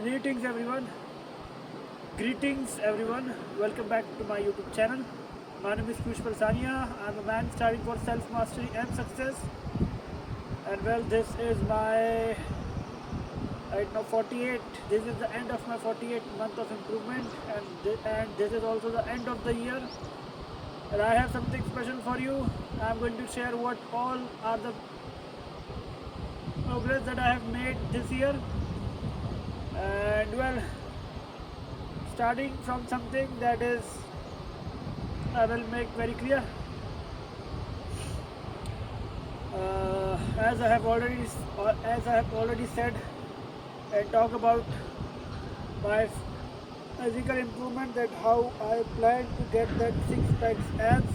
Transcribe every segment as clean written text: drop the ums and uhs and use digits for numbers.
Greetings everyone. Greetings everyone. Welcome back to my YouTube channel. My name is Kush Palsania. I'm a man striving for self-mastery and success. And well, this is my right now 48. This is the end of my 48th month of improvement, and this is also the end of the year. And I have something special for you. I'm going to share what all are the progress that I have made this year. And well, starting from something that is I will make very clear. As I have already said and talk about my physical improvement, that how I plan to get that six packs abs,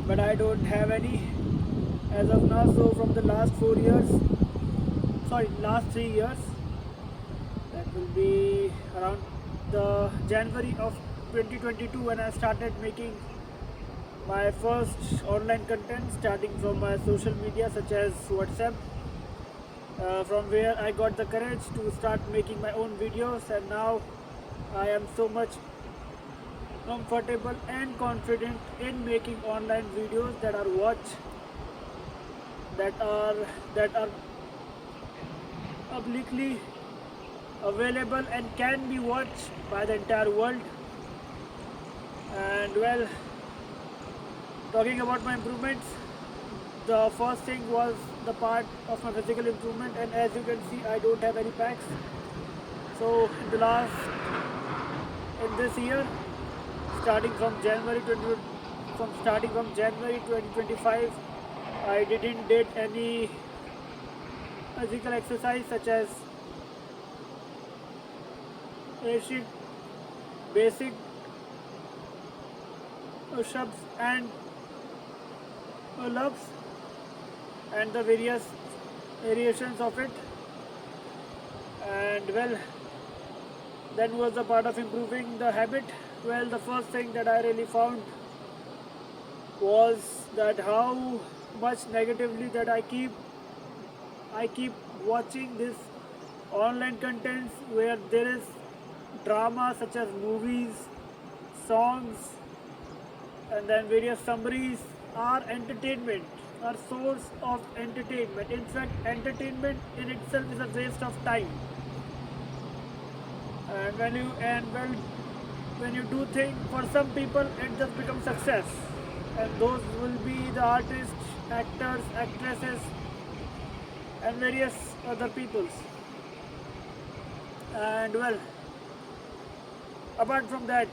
but I don't have any as of now. So from the last 4 years, sorry, last 3 years, that will be around the January of 2022 when I started making my first online content, starting from my social media such as WhatsApp, from where I got the courage to start making my own videos, and now I am so much comfortable and confident in making online videos that are watched, that are publicly available and can be watched by the entire world. And well, talking about my improvements, the first thing was the part of my physical improvement, and as you can see, I don't have any packs. So in this year, starting from January 20, starting from January 2025, I didn't did any physical exercise such as basic basic push-ups and pull-ups and the various variations of it. And well, then was the part of improving the habit. Well, the first thing that I really found was that how much negatively that I keep watching this online contents where there is drama such as movies, songs, and then various summaries are entertainment, are source of entertainment. In fact, entertainment in itself is a waste of time. And when you do things, for some people it just becomes success, and those will be the artists, actors, actresses, and various other peoples. And well, apart from that,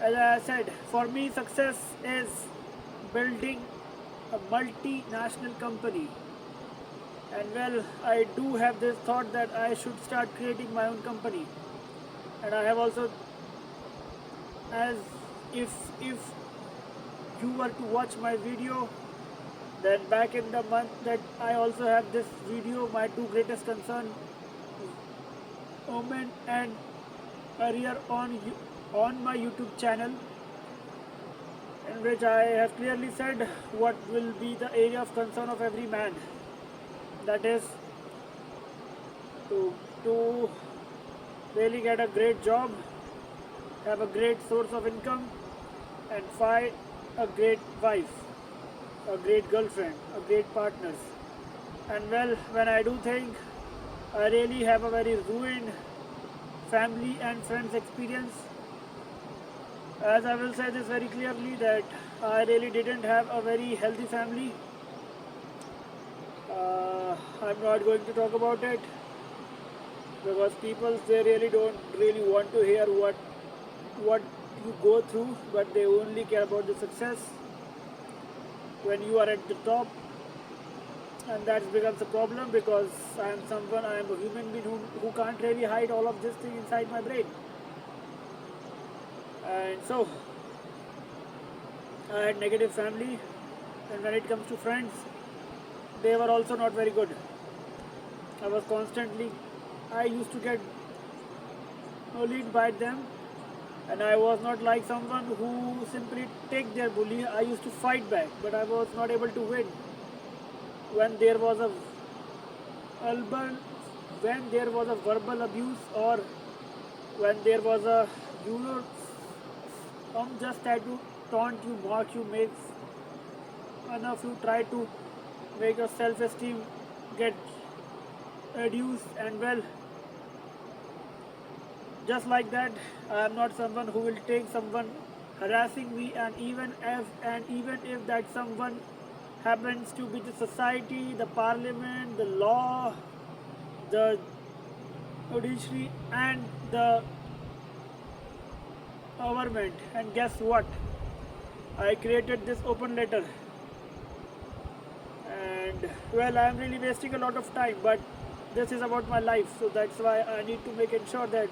as I said, for me success is building a multinational company. And well, I do have this thought that I should start creating my own company. And I have also, as if you were to watch my video, then back in the month that I also have this video, my two greatest concern, women and career on my YouTube channel, in which I have clearly said what will be the area of concern of every man. That is to really get a great job, have a great source of income, and find a great wife, a great girlfriend, a great partners. And well, when I do think, I really have a very ruined family and friends experience. As I will say this very clearly, that I really didn't have a very healthy family. I'm not going to talk about it because people, they really don't really want to hear what you go through, but they only care about the success when you are at the top. And that becomes a problem because I am a human being who can't really hide all of this thing inside my brain. And so I had negative family, and when it comes to friends, they were also not very good. I used to get bullied by them, and I was not like someone who simply take their bully. I used to fight back, but I was not able to win. When there was a album when there was a verbal abuse, or when there was a, you know, just try to taunt you, mock you, make fun of you, try to make your self-esteem get reduced, and well, just like that, I am not someone who will take someone harassing me, and even if that someone happens to be the society, the parliament, the law, the judiciary, and the government. And guess what? I created this open letter, and well, I am really wasting a lot of time, but this is about my life, so that's why I need to make sure that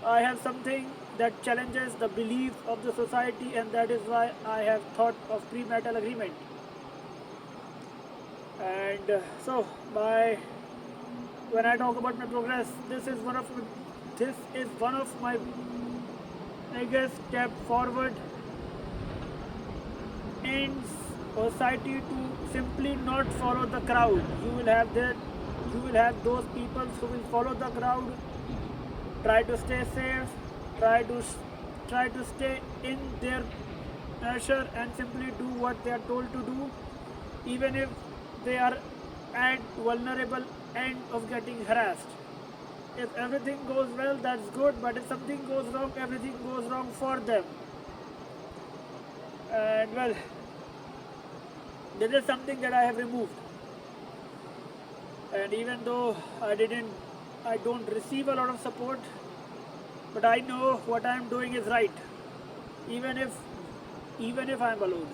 I have something that challenges the beliefs of the society, and that is why I have thought of premarital agreement. And so, my when I talk about my progress, this is one of my biggest step forward in society, to simply not follow the crowd. You will have those people who will follow the crowd, try to stay safe, try to try to stay in their pressure, and simply do what they are told to do, even if they are at vulnerable end of getting harassed. If everything goes well, that's good, but if something goes wrong, everything goes wrong for them. And well, this is something that I have removed. And even though I don't receive a lot of support, but I know what I am doing is right, even if I am alone.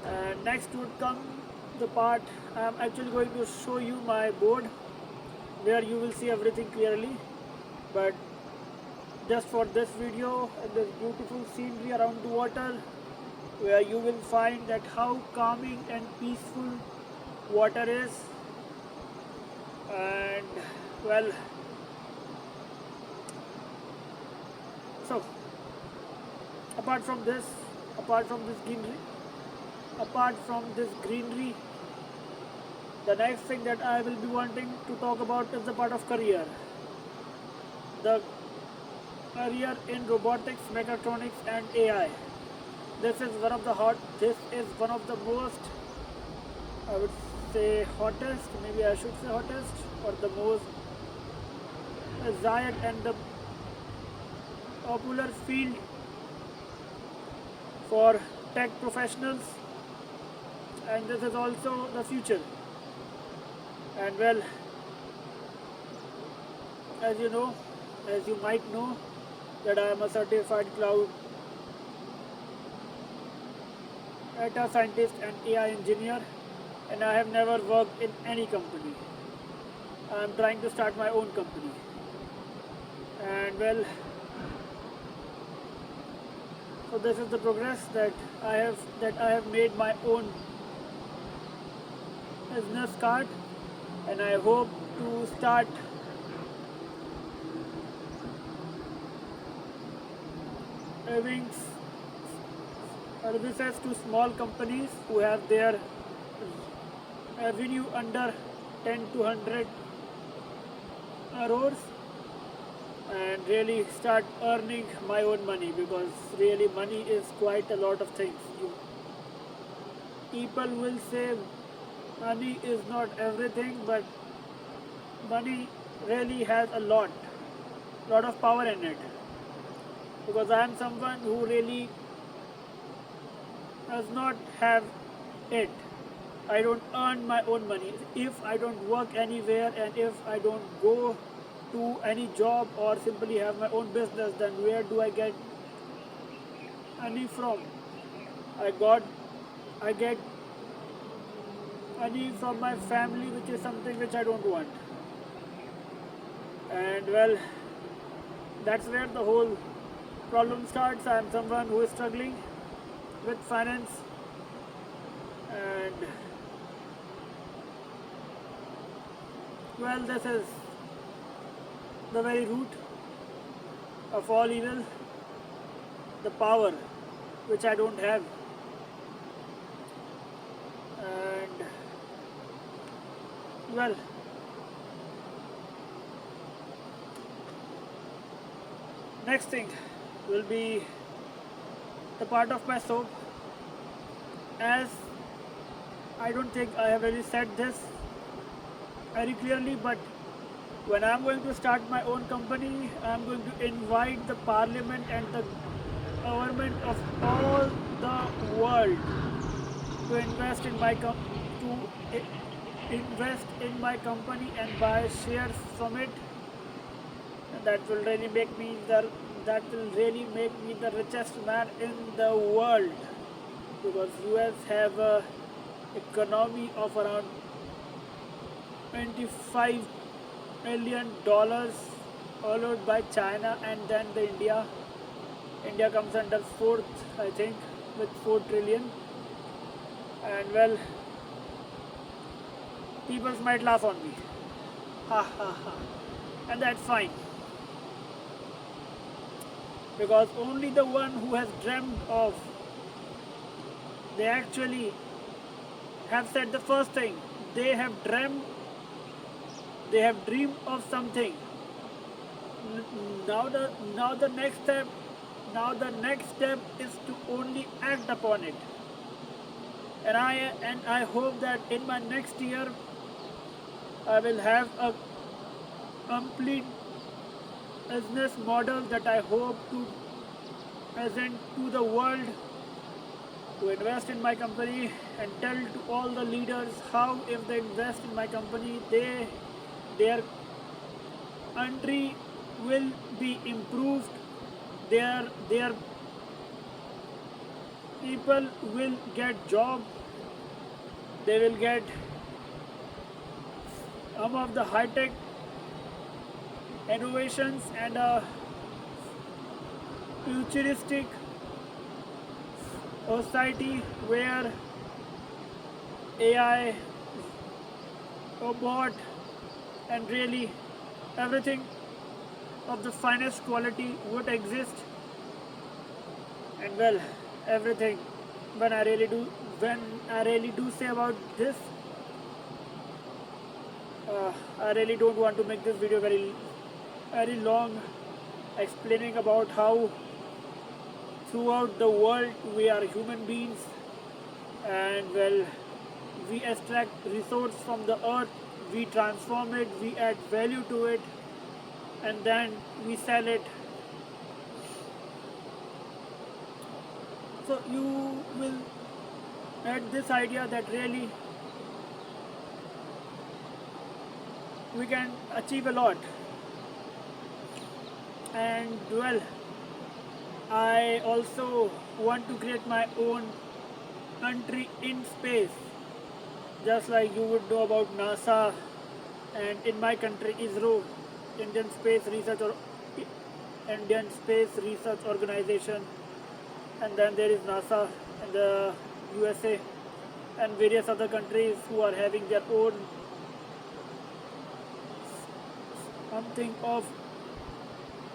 And next would come the part I am actually going to show you my board, where you will see everything clearly. But just for this video and this beautiful scenery around the water, where you will find that how calming and peaceful water is. And well, so apart from this apart from this greenery the next thing that I will be wanting to talk about is the part of career. The career in robotics, mechatronics, and AI. This is one of the most, I would say, hottest, maybe I should say hottest, or the most desired and the popular field for tech professionals, and this is also the future. And well, as you know, as you might know, that I am a certified cloud data scientist and AI engineer, and I have never worked in any company. I am trying to start my own company. And well, so this is the progress that I have made my own business card, and I hope to start having services to small companies who have their revenue under 10 to 100 crores, and really start earning my own money, because really money is quite a lot of things. People will say money is not everything, but money really has a lot of power in it, because I am someone who really does not have it. I don't earn my own money. If I don't work anywhere, and if I don't go to any job or simply have my own business, then where do I get money from? I get money from my family, which is something which I don't want. And well, that's where the whole problem starts. I am someone who is struggling with finance, and well, this is the very root of all evil, the power which I don't have. And well, Next thing will be the part of my soap. As I don't think I have really said this very clearly, but when I'm going to start my own company, I'm going to invite the parliament and the government of all the world to invest in my invest in my company and buy shares from it. And that will really make me the richest man in the world, because US have a economy of around $25 million, followed by China and then the India. India comes under fourth, I think, with 4 trillion. And well, people might laugh on me. Ha ha ha. And that's fine. Because only the one who has dreamed of, they actually have said the first thing. They have dreamed of something. Now the next step is to only act upon it. And I hope that in my next year I will have a complete business model that I hope to present to the world, to invest in my company and tell to all the leaders how if they invest in my company, their country will be improved, their people will get job, they will get some of the high-tech innovations and a futuristic society where AI, robot, and really everything of the finest quality would exist. And well, everything when I really do say about this, I really don't want to make this video very long, explaining about how throughout the world we are human beings, and well, we extract resource from the earth, we transform it, we add value to it, and then we sell it. So you will get this idea that really we can achieve a lot. And well, I also want to create my own country in space, just like you would know about NASA, and in my country ISRO, Indian Space Research Organization, and then there is NASA and the USA and various other countries who are having their own something of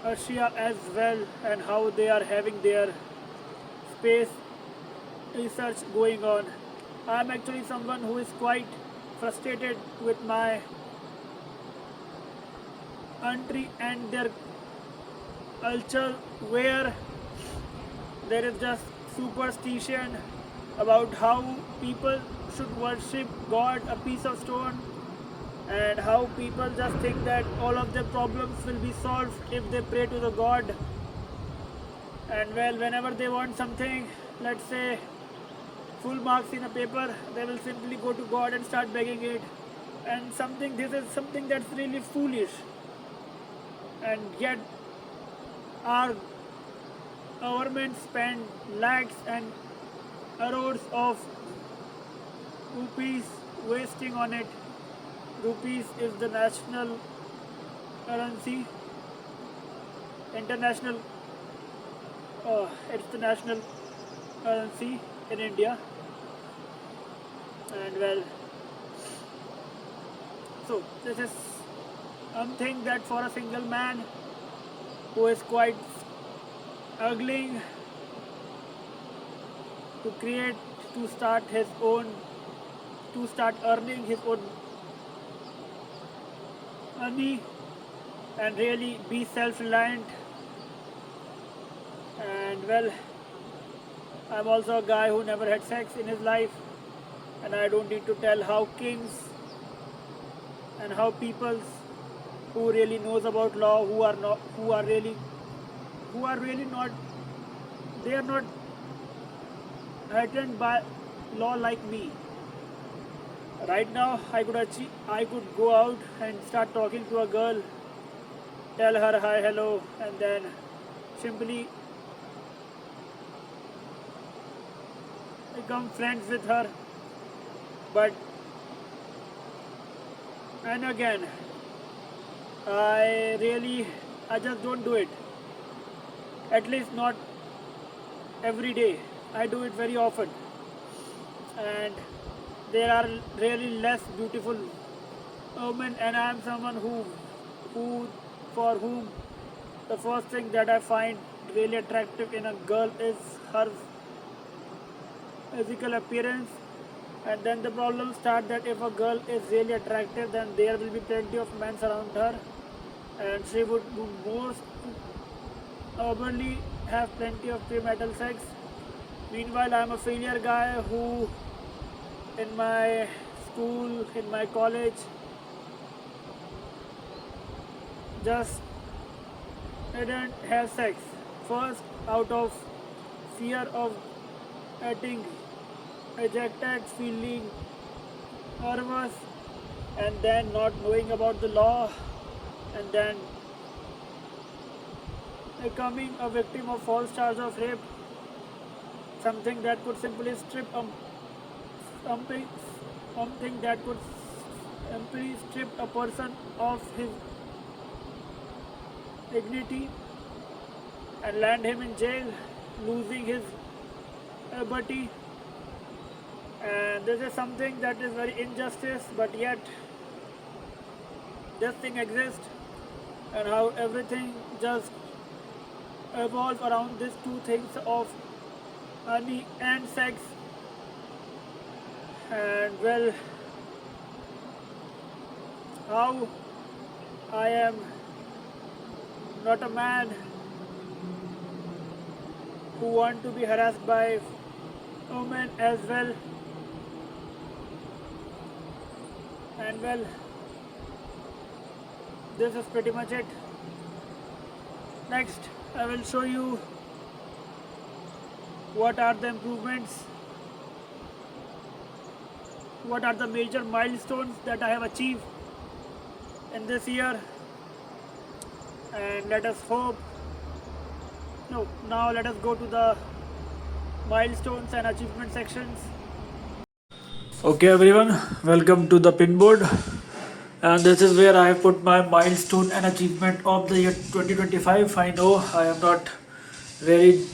Russia as well, and how they are having their space research going on. I am actually someone who is quite frustrated with my country and their culture, where there is just superstition about how people should worship God, a piece of stone, and how people just think that all of their problems will be solved if they pray to the God. And well, whenever they want something, let's say full marks in a paper, they will simply go to God and start begging it. And this is something that's really foolish. And yet our government spend lakhs and crores of rupees wasting on it. Rupees is the national currency, international, it's the national currency in India. And well, so this is something that for a single man who is quite struggling to start earning his own money and really be self-reliant, And well, I'm also a guy who never had sex in his life, and I don't need to tell how kings and how peoples who really knows about law, who are really not, they are not threatened by law like me. Right now, I could go out and start talking to a girl, tell her hi, hello, and then simply become friends with her. But and again, I just don't do it. At least not every day. I do it very often, and there are really less beautiful women, and I am someone who, for whom the first thing that I find really attractive in a girl is her physical appearance. And then the problem starts that if a girl is really attractive, then there will be plenty of men around her, and she would most probably have plenty of premarital sex. Meanwhile, I'm a failure guy who, in my school, in my college, just didn't have sex. First, out of fear of getting rejected, feeling nervous, and then not knowing about the law, and then becoming a victim of false charge of rape, something that could simply something, something that could simply strip a person of his dignity and land him in jail, losing his liberty. And this is something that is very injustice, but yet this thing exists, and how everything just evolves around these two things of money and sex. And well, how I am not a man who want to be harassed by women as well. And well, this is pretty much it. Next, I will show you what are the improvements, what are the major milestones that I have achieved in this year. And let us hope, no, now let us go to the milestones and achievement sections. Okay everyone, welcome to the pinboard, and this is where I have put my milestone and achievement of the year 2025. I know I am not very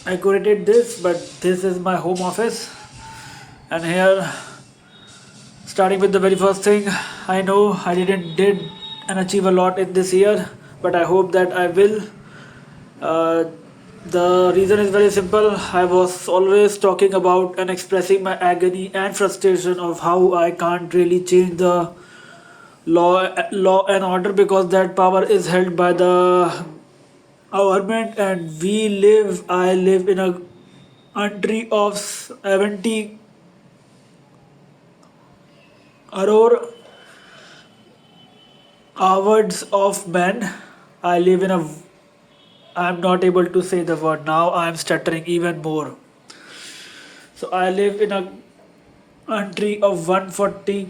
accurate at this, but this is my home office, and here, starting with the very first thing, I know I did and achieve a lot in this year, but I hope that I will. Uh, the reason is very simple. I was always talking about and expressing my agony and frustration of how I can't really change the law and order, because that power is held by the government, and I live in a country of 70 crore hours of men. I live in a, I'm not able to say the word now, I'm stuttering even more. So I live in a country of 140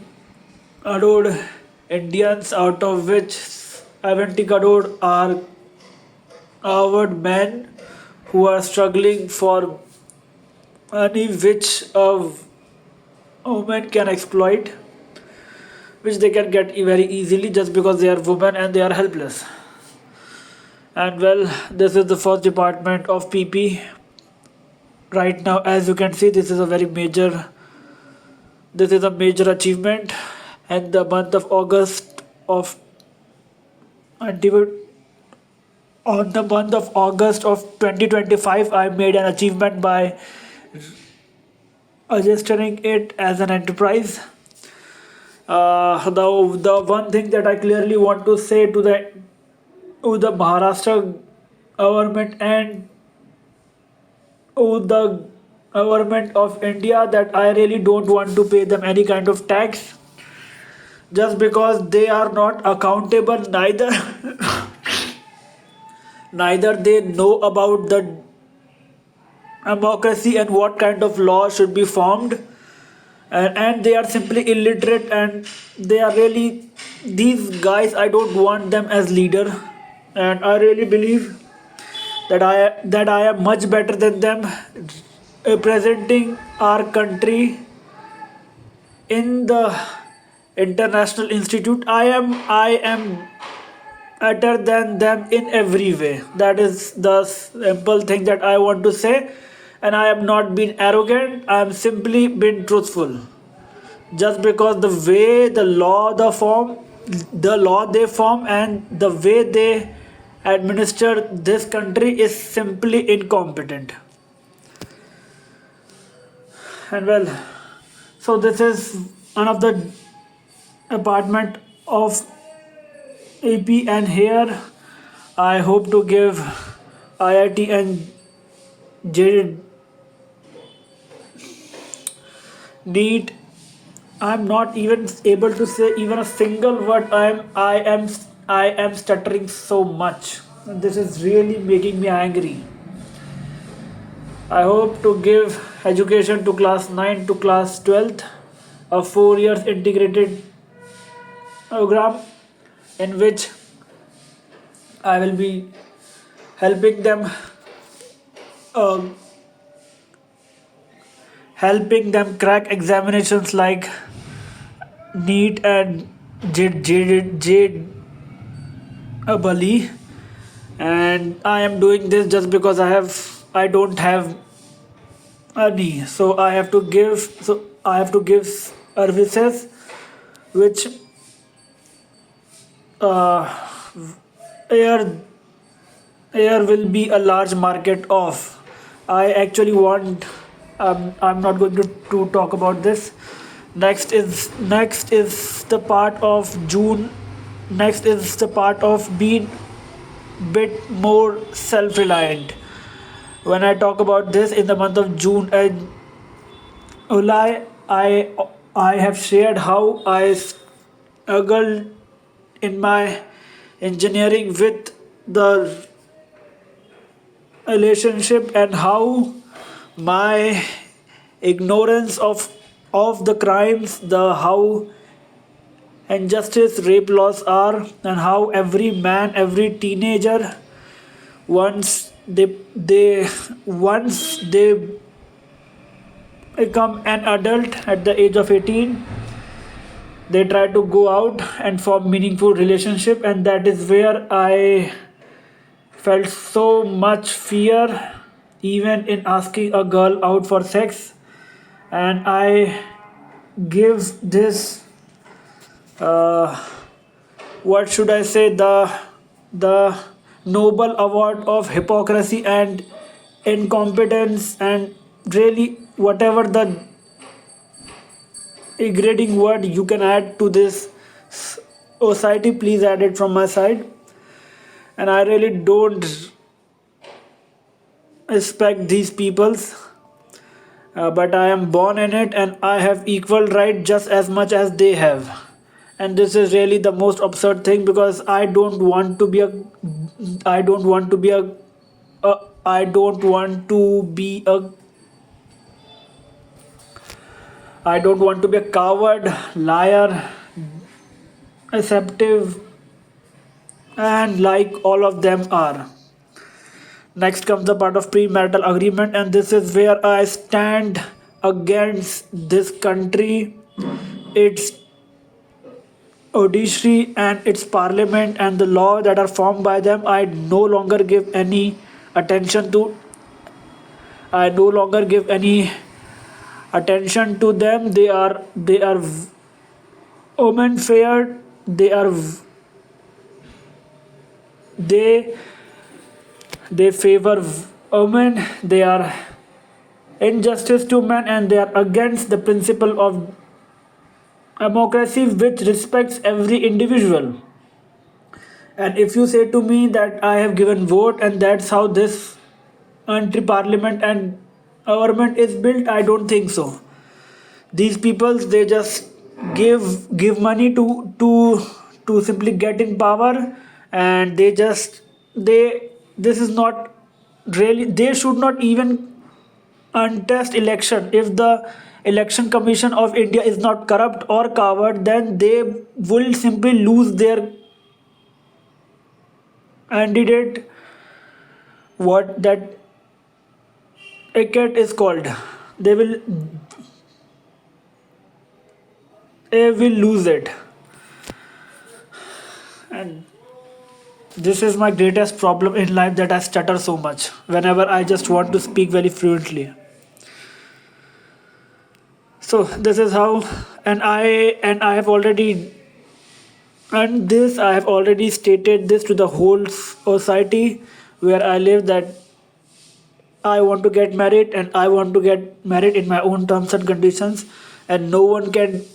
crore Indians, out of which 70 crore are coward men who are struggling for money which a woman can exploit, which they can get very easily just because they are women and they are helpless. And well, this is the first department of PP. Right now, as you can see, this is a major achievement. And the month of August of on the month of August of 2025, I made an achievement by registering it as an enterprise. The one thing that I clearly want to say to the Maharashtra government and the government of India that I really don't want to pay them any kind of tax just because they are not accountable, neither they know about the democracy and what kind of law should be formed, and they are simply illiterate, and they are really, these guys, I don't want them as leader, and I really believe that I am much better than them representing our country in the international institute. I am better than them in every way. That is the simple thing that I want to say. And I am not being arrogant, I am simply being truthful. Just because the law they form and the way they administer this country is simply incompetent. And well, so this is one of the apartment of AP, and here I hope to give IIT and JEE NEET. I'm not even able to say even a single word. I am stuttering so much. This is really making me angry. I hope to give education to class 9 to class 12th, a 4 years integrated program in which I will be helping them uh, helping them crack examinations like NEET and JEE. And I am doing this just because I don't have any, so I have to give services which uh, air air will be a large market of. I actually want, I'm not going to talk about this. Next is the part of June. Next is the part of being bit more self-reliant. When I talk about this in the month of June and July, I have shared how I struggled in my engineering with the relationship, and how my ignorance of the crimes, the how injustice rape laws are, and how every man, every teenager, once they become an adult at the age of 18, they try to go out and form meaningful relationship, and that is where I felt so much fear even in asking a girl out for sex. And I give this, uh, what should I say, the Nobel Award of hypocrisy and incompetence, and really whatever the degrading word you can add to this society, please add it from my side. And I really don't respect these peoples, but I am born in it and I have equal right just as much as they have. And this is really the most absurd thing, because I don't want to be I don't want to be a I don't want to be a coward, liar, deceptive, and like all of them are. Next comes the part of premarital agreement, and this is where I stand against this country, its judiciary, and its parliament, and the law that are formed by them. Attention to. I no longer give any attention to them. They are women fair. They they favor women. They are injustice to men, and they are against the principle of democracy, which respects every individual. And if you say to me that I have given vote and that's how this country parliament and government is built, I don't think so. These peoples, they just give money to simply get in power, and they this is not really, they should not even untest election. If the election commission of India is not corrupt or coward, then they will simply lose their candidate, what that ticket is called. They will they will lose it. And this is my greatest problem in life, that I stutter so much whenever I just want to speak very fluently. So this is how. And I have already, and this I have already stated this to the whole society where I live, that I want to get married, and I want to get married in my own terms and conditions, and no one can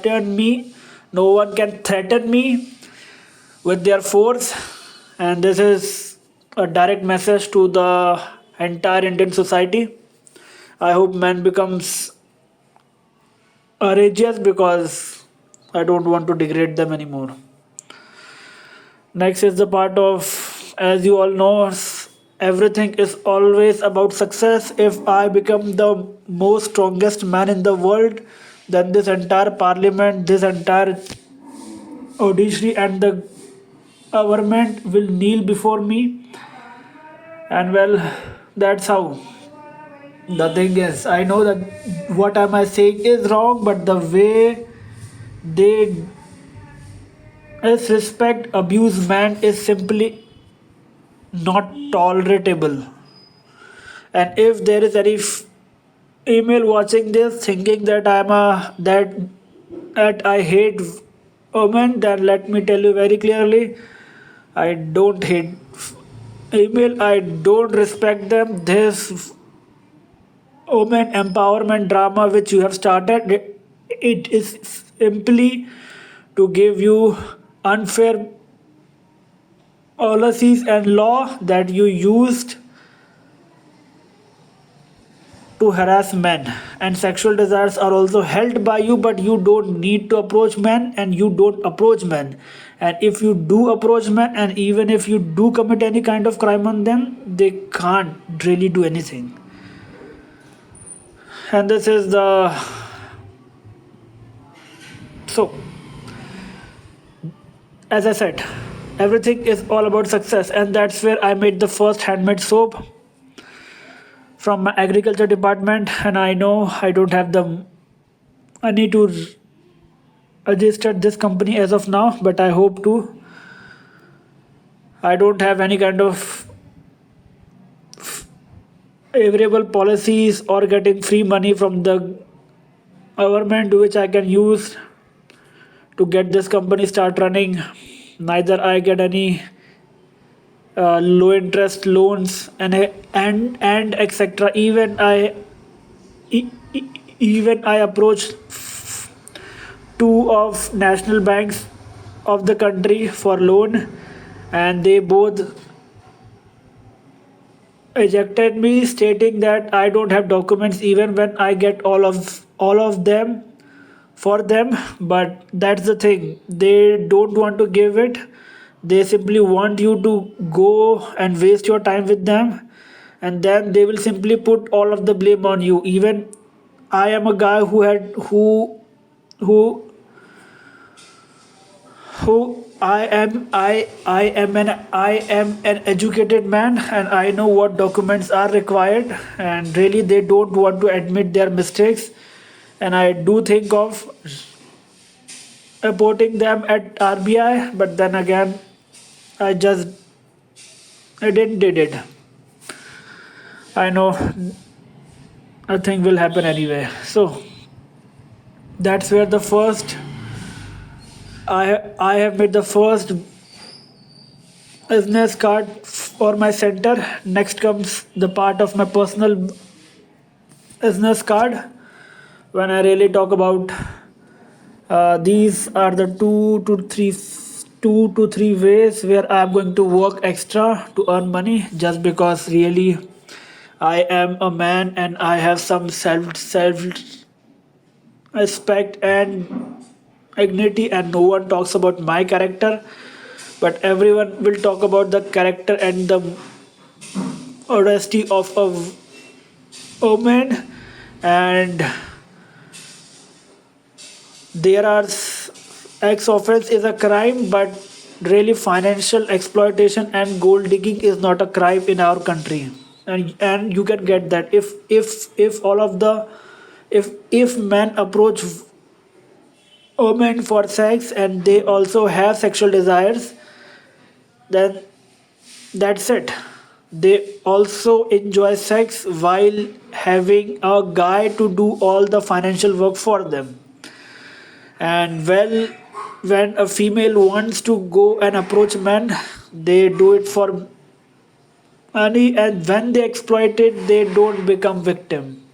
turn me, no one can threaten me with their force. And this is a direct message to the entire Indian society. I hope man becomes courageous, because I don't want to degrade them anymore. Next is the part of, as you all know, everything is always about success. If I become the most strongest man in the world, then this entire parliament, this entire judiciary, and the government will kneel before me. And well, that's how. The thing is, I know that what am I saying is wrong, but the way they disrespect, abuse man is simply not tolerable. And if there is any email watching this thinking that that I hate women, then let me tell you very clearly, I don't hate email. I don't respect them. This women empowerment drama which you have started, it is simply to give you unfair policies and law that you used to harass men. And sexual desires are also held by you, but you don't need to approach men, and you don't approach men. And if you do approach men, and even if you do commit any kind of crime on them, they can't really do anything. And this is the, so as I said, everything is all about success, and that's where I made the first handmade soap from my agriculture department. And I know I don't have the money to register this company as of now, but I hope to. I don't have any kind of favorable policies or getting free money from the government which I can use to get this company start running. Neither I get any low interest loans and etc. Even I approached two of national banks of the country for loan, and they both ejected me, stating that I don't have documents even when I get all of them for them. But that's the thing, they don't want to give it. They simply want you to go and waste your time with them, and then they will simply put all of the blame on you. Even I am a guy who I am an educated man, and I know what documents are required, and really they don't want to admit their mistakes. And I do think of reporting them at RBI, but then again I just I didn't did it. I know nothing will happen anyway. So that's where the first I have made the first business card for my center. Next comes the part of my personal business card, when I really talk about These are the two to three ways where I'm going to work extra to earn money, just because really I am a man and I have some self respect and dignity, and no one talks about my character, but everyone will talk about the character and the honesty of a woman. And there are ex offense is a crime, but really financial exploitation and gold digging is not a crime in our country. And you can get that if all of the if men approach women for sex and they also have sexual desires, then that's it. They also enjoy sex while having a guy to do all the financial work for them. And well, when a female wants to go and approach men, they do it for money, and when they exploit it, they don't become victim.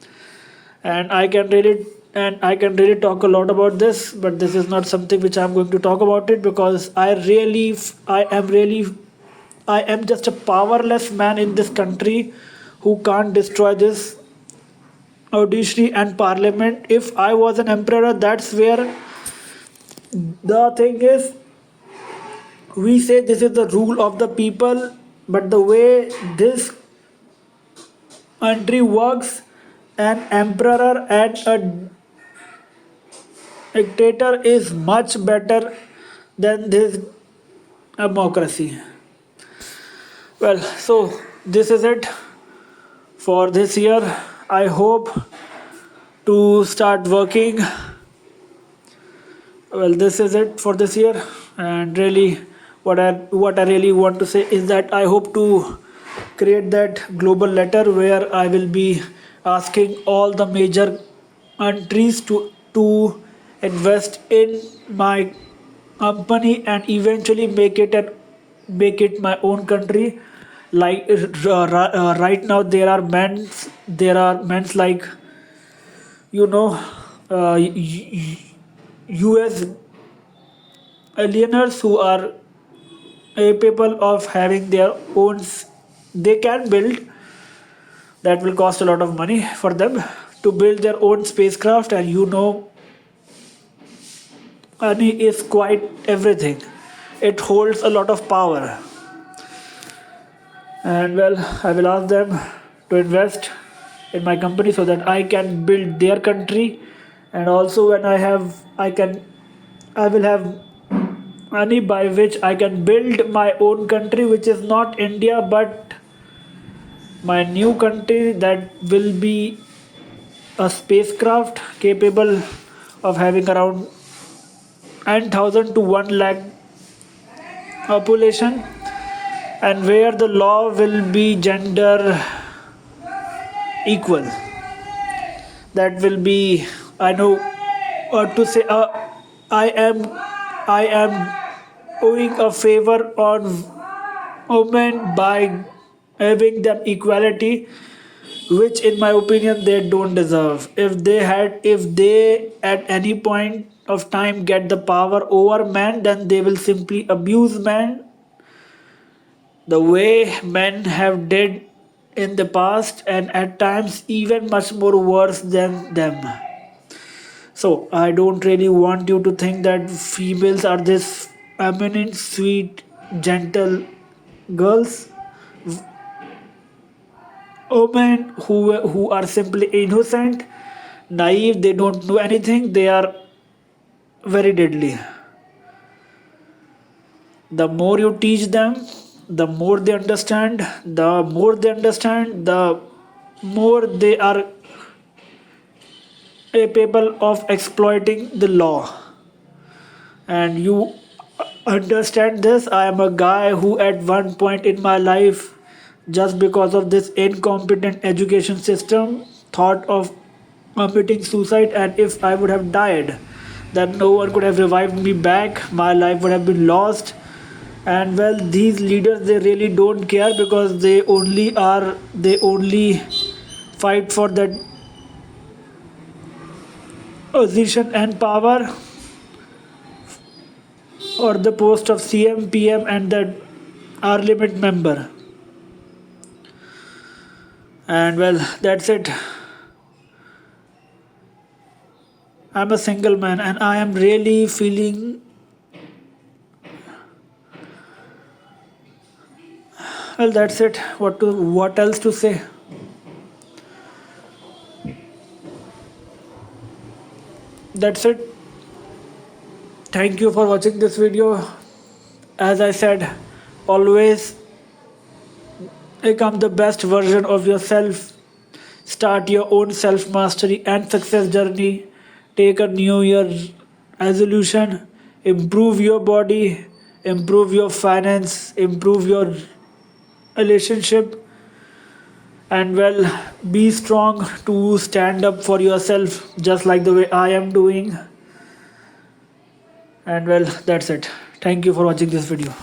And I can really talk a lot about this, but this is not something which I'm going to talk about it, because I am just a powerless man in this country who can't destroy this judiciary and parliament. If I was an emperor, that's where the thing is, we say this is the rule of the people, but the way this country works, an emperor and a dictator is much better than this democracy. Well, so this is it for this year. I hope to start working. Well, this is it for this year, and really, what I really want to say is that I hope to create that global letter where I will be asking all the major countries to invest in my company, and eventually make it my own country. Like right now, there are men's like, you know, US alieners who are capable of having their own they can build. That will cost a lot of money for them to build their own spacecraft, and money is quite everything. It holds a lot of power. And well, I will ask them to invest in my company so that I can build their country. And also, when I will have money by which I can build my own country, which is not India but my new country, that will be a spacecraft capable of having around 9,000 to 1 lakh population, and where the law will be gender equal. That will be, I know, to say, I am I am owing a favor on women by having them equality, which in my opinion they don't deserve. If they at any point of time get the power over men, then they will simply abuse men the way men have did in the past, and at times even much more worse than them. So I don't really want you to think that females are this eminent, sweet, gentle girls. Women who are simply innocent, naive, they don't know anything, they are very deadly. The more you teach them, the more they understand. The more they understand, the more they are capable of exploiting the law. And you understand this. I am a guy who, at one point in my life, just because of this incompetent education system, thought of committing suicide, and if I would have died, then no one could have revived me back. My life would have been lost. And well, these leaders, they really don't care, because they only fight for that position and power. or the post of CM, PM, and the Parliament member. And well, that's it. I'm a single man and I am really feeling. Well, that's it. What else to say? That's it. Thank you for watching this video. As I said, always become the best version of yourself. Start your own self mastery and success journey. Take a new year resolution. Improve your body, improve your finance, improve your relationship, and well, be strong to stand up for yourself, just like the way I am doing. And well, that's it. Thank you for watching this video.